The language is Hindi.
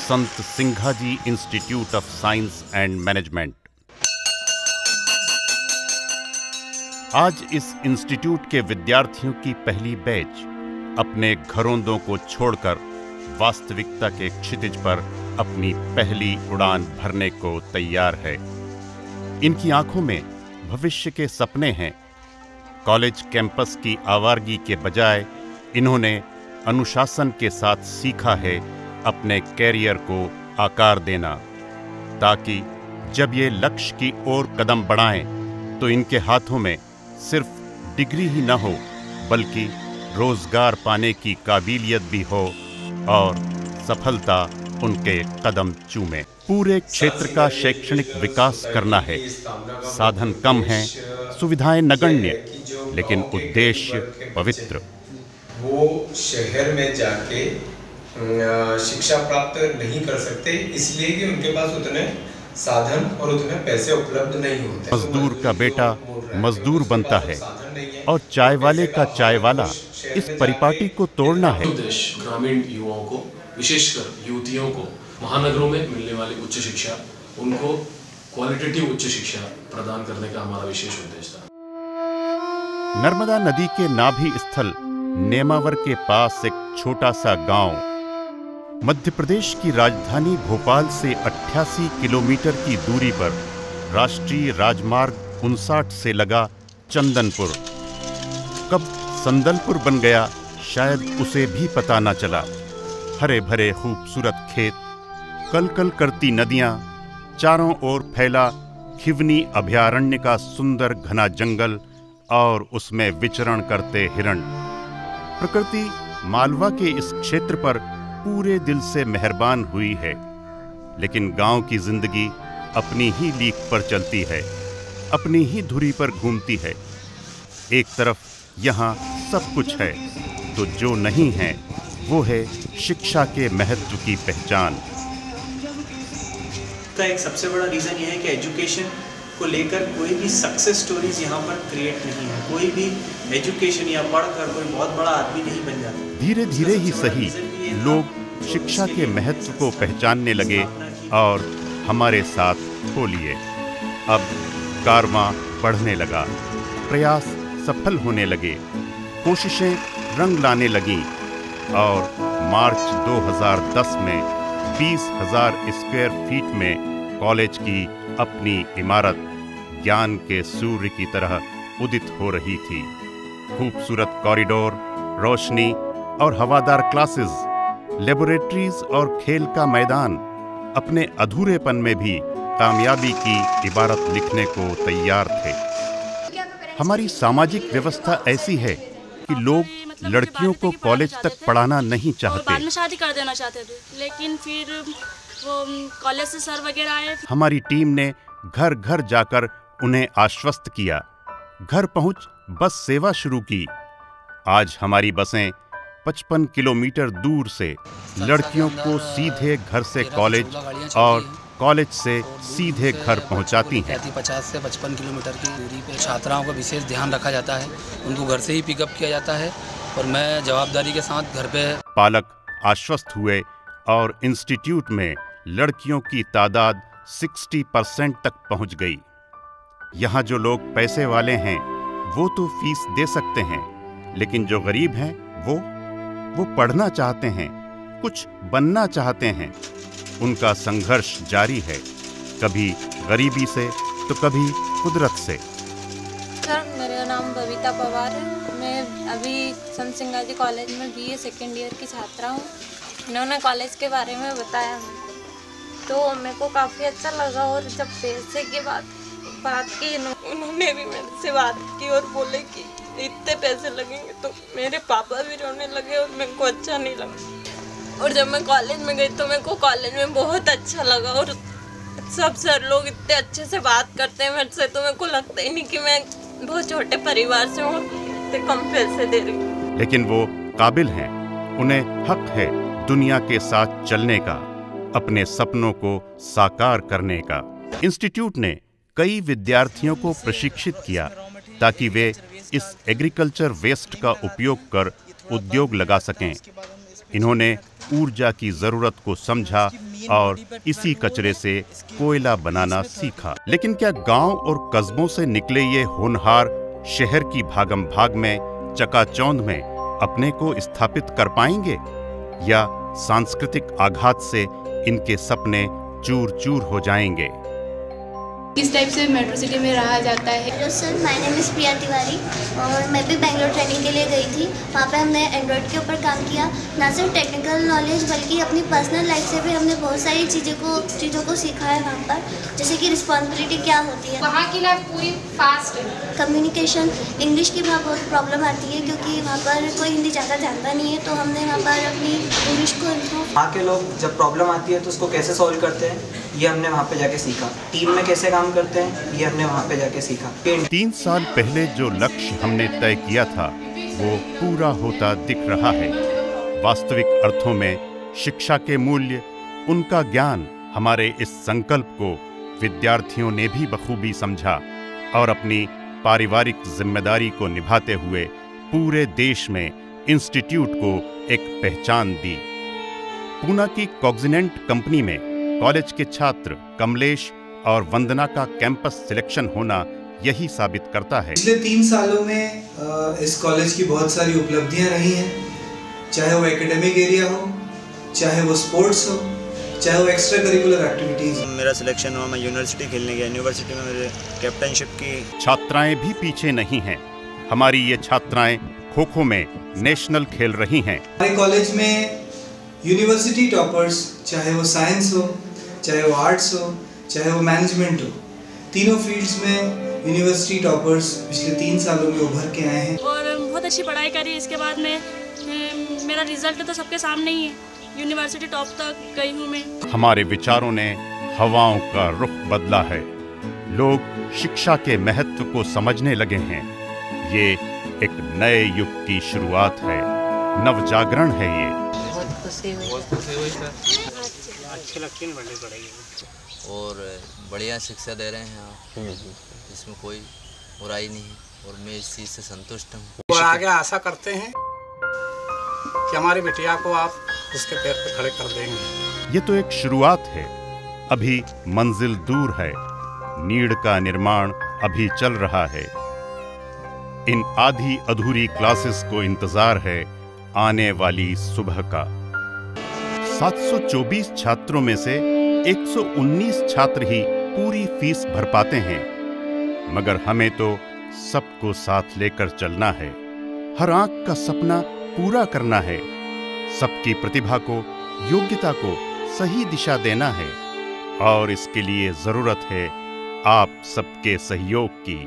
Sant Singhaji institute of science and management. आज इस इंस्टीट्यूट के विद्यार्थियों की पहली बैच अपने घरोंदों को छोड़कर वास्तविकता के क्षितिज पर अपनी पहली उड़ान भरने को तैयार है। इनकी आंखों में भविष्य के सपने हैं। कॉलेज कैंपस की आवारगी के बजाय इन्होंने अनुशासन के साथ सीखा है अपने कैरियर को आकार देना, ताकि जब ये लक्ष्य की ओर कदम बढ़ाएं तो इनके हाथों में सिर्फ डिग्री ही न हो बल्कि रोजगार पाने की काबिलियत भी हो और सफलता उनके कदम चूमे। पूरे क्षेत्र का शैक्षणिक विकास करना है। साधन कम हैं, सुविधाएं नगण्य, लेकिन उद्देश्य पवित्र। वो शहर में जाके शिक्षा प्राप्त नहीं कर सकते, इसलिए कि उनके पास उतने साधन और उतने पैसे उपलब्ध नहीं होते। मजदूर का बेटा मजदूर बनता है और चाय वाले का चाय वाला। इस परिपाटी को तोड़ना है। ग्रामीण युवाओं को, विशेषकर युवतियों को महानगरों में मिलने वाली उच्च शिक्षा, उनको क्वालिटेटिव उच्च शिक्षा प्रदान करने का हमारा विशेष उद्देश्य था। नर्मदा नदी के नाभि स्थल नेमावर के पास एक छोटा सा गांव, मध्य प्रदेश की राजधानी भोपाल से 88 किलोमीटर की दूरी पर राष्ट्रीय राजमार्ग 59 से लगा चंदनपुर कब संदलपुर बन गया शायद उसे भी पता न चला। हरे भरे खूबसूरत खेत, कल कल करती नदियां, चारों ओर फैला खिवनी अभयारण्य का सुंदर घना जंगल और उसमें विचरण करते हिरण। प्रकृति मालवा के इस क्षेत्र पर पूरे दिल से मेहरबान हुई है, लेकिन गांव की जिंदगी अपनी ही लीक पर चलती है, अपनी ही धुरी पर घूमती है। एक तरफ यहाँ सब कुछ है तो जो नहीं है वो है शिक्षा के महत्व की पहचान। का एक सबसे बड़ा रीज़न ये है कि एजुकेशन को लेकर कोई भी सक्सेस स्टोरीज यहाँ पर क्रिएट नहीं है। कोई भी एजुकेशन या पढ़कर कोई बहुत बड़ा आदमी नहीं बन जाता। धीरे धीरे ही सही लोग शिक्षा के महत्व को पहचानने लगे और हमारे साथ हो लिए। अब कारवां बढ़ने लगा, प्रयास सफल होने लगे, कोशिशें रंग लाने लगीं और मार्च 2010 में 20,000 स्क्वायर फीट में कॉलेज की अपनी इमारत ज्ञान के सूर्य की तरह उदित हो रही थी। खूबसूरत कॉरिडोर, रोशनी और हवादार क्लासेस, लेबोरेटरीज और खेल का मैदान अपने अधूरेपन में भी कामयाबी की इबारत लिखने को तैयार थे। हमारी सामाजिक व्यवस्था ऐसी है कि लोग लड़कियों को कॉलेज तक पढ़ाना नहीं चाहते। बाद में शादी कर देना चाहते थे, लेकिन फिर वो कॉलेज से सर वगैरह आए। हमारी टीम ने घर घर जाकर उन्हें आश्वस्त किया। घर पहुंच बस सेवा शुरू की। आज हमारी बसें 55 किलोमीटर दूर से लड़कियों को सीधे घर से कॉलेज और कॉलेज से सीधे घर पहुंचाती हैं। 50 से 55 किलोमीटर की दूरी पे छात्राओं का विशेष ध्यान रखा जाता है। उनको घर से ही पिकअप किया जाता है और मैं जवाबदारी के साथ घर पे। पालक आश्वस्त हुए और इंस्टीट्यूट में लड़कियों की तादाद 60% तक पहुंच गई। यहाँ जो लोग पैसे वाले हैं वो तो फीस दे सकते हैं, लेकिन जो गरीब हैं वो पढ़ना चाहते हैं, कुछ बनना चाहते हैं। उनका संघर्ष जारी है, कभी गरीबी से तो कभी कुदरत से। सर, मेरा नाम बबीता पवार है। मैं अभी संत सिंघाजी कॉलेज में BA सेकेंड ईयर की छात्रा हूँ। इन्होंने कॉलेज के बारे में बताया तो मेरे को काफ़ी अच्छा लगा। और जब पैसे की बात की उन्होंने भी मेरे से बात की और बोले कि इतने पैसे लगेंगे, तो मेरे पापा भी रोने लगे और मेरे को अच्छा नहीं लगा। और जब मैं कॉलेज में गई तो मेरे को कॉलेज में बहुत अच्छा लगा और सब सर लोग इतने अच्छे से बात करते हैं मेरे से, तो मेरे को लगता ही नहीं कि मैं बहुत छोटे परिवार से हूँ, इतने कम पैसे दे रही हूँ। लेकिन वो काबिल हैं, उन्हें हक है दुनिया के साथ चलने का, अपने सपनों को साकार करने का। इंस्टीट्यूट ने कई विद्यार्थियों को प्रशिक्षित किया ताकि वे इस एग्रीकल्चर वेस्ट का उपयोग कर उद्योग लगा सकें। इन्होंने ऊर्जा की जरूरत को समझा और इसी कचरे से कोयला बनाना सीखा। लेकिन क्या गांव और कस्बों से निकले ये होनहार शहर की भागम भाग में, चकाचौंध में अपने को स्थापित कर पाएंगे, या सांस्कृतिक आघात से इनके सपने चूर चूर हो जाएंगे? किस टाइप से मेट्रो सिटी में रहा जाता है? Hello sir, my name is Priya Tiwari और मैं भी बेंगलोर ट्रेनिंग के लिए गई थी। वहाँ पे हमने एंड्रॉयड के ऊपर काम किया। ना सिर्फ टेक्निकल नॉलेज बल्कि अपनी पर्सनल लाइफ से भी हमने बहुत सारी चीज़ों को सीखा है वहाँ पर, जैसे कि रिस्पॉन्सिबिलिटी क्या होती है। वहाँ की लाइफ पूरी फास्ट है। कम्युनिकेशन, इंग्लिश की बहुत प्रॉब्लम आती है क्योंकि वहाँ पर कोई हिंदी ज़्यादा जानता नहीं है, तो हमने वहाँ पर अपनी इंग्लिश को इम्प्रूव। वहाँ के लोग जब प्रॉब्लम आती है तो उसको कैसे सॉल्व करते हैं, ये हमने वहाँ पे जाके सीखा। टीम में कैसे काम करते हैं, ये हमने वहाँ पे जाके सीखा। 3 साल पहले जो लक्ष्य हमने तय किया था वो पूरा होता दिख रहा है। वास्तविक अर्थों में शिक्षा के मूल्य, उनका ज्ञान, हमारे इस संकल्प को विद्यार्थियों ने भी बखूबी समझा और अपनी पारिवारिक जिम्मेदारी को निभाते हुए पूरे देश में इंस्टीट्यूट को एक पहचान दी। पूना की कॉग्जिनेंट कंपनी में कॉलेज के छात्र कमलेश और वंदना का कैंपस सिलेक्शन होना यही साबित करता है। पिछले 3 सालों में इस कॉलेज की बहुत सारी उपलब्धियां रही हैं, चाहे वो एकेडमिक एरिया हो, चाहे वो स्पोर्ट्स हो, चाहे वो एक्स्ट्रा करिकुलर एक्टिविटीज। मेरा सिलेक्शन हुआ, मैं यूनिवर्सिटी खेलने गया। यूनिवर्सिटी में मेरे कैप्टनशिप की। छात्राएं भी पीछे नहीं हैं। हमारी ये छात्राएं खो खो में नेशनल खेल रही हैं। हमारे कॉलेज में यूनिवर्सिटी टॉपर्स, चाहे वो साइंस हो, चाहे वो आर्ट्स हो, चाहे वो मैनेजमेंट हो, तीनों फील्ड्स में यूनिवर्सिटी टॉपर्स पिछले 3 सालों में उभर के आए हैं और बहुत अच्छी पढ़ाई करी। इसके बाद में मेरा रिजल्ट तो सबके सामने ही है, यूनिवर्सिटी टॉप तक गई हूँ मैं। हमारे विचारों ने हवाओं का रुख बदला है। लोग शिक्षा के महत्व को समझने लगे हैं। ये एक नए युग की शुरुआत है, नवजागरण है ये। बहुत खुशी हुई सर। अच्छी लगती है बड़ी पढ़ाई और बढ़िया शिक्षा दे रहे हैं आप, इसमें कोई बुराई नहीं है और मैं इस चीज़ से संतुष्ट हूँ। और आगे आशा करते हैं कि हमारी बिटिया को आप उसके पैर पे खड़े कर देंगे। ये तो एक शुरुआत है, अभी मंजिल दूर है, नीड़ का निर्माण अभी चल रहा है। इन आधी अधूरी क्लासेस को इंतजार है आने वाली सुबह का। 724 छात्रों में से 119 छात्र ही पूरी फीस भर पाते हैं, मगर हमें तो सबको साथ लेकर चलना है। हर आंख का सपना पूरा करना है। सबकी प्रतिभा को, योग्यता को सही दिशा देना है और इसके लिए जरूरत है आप सबके सहयोग की।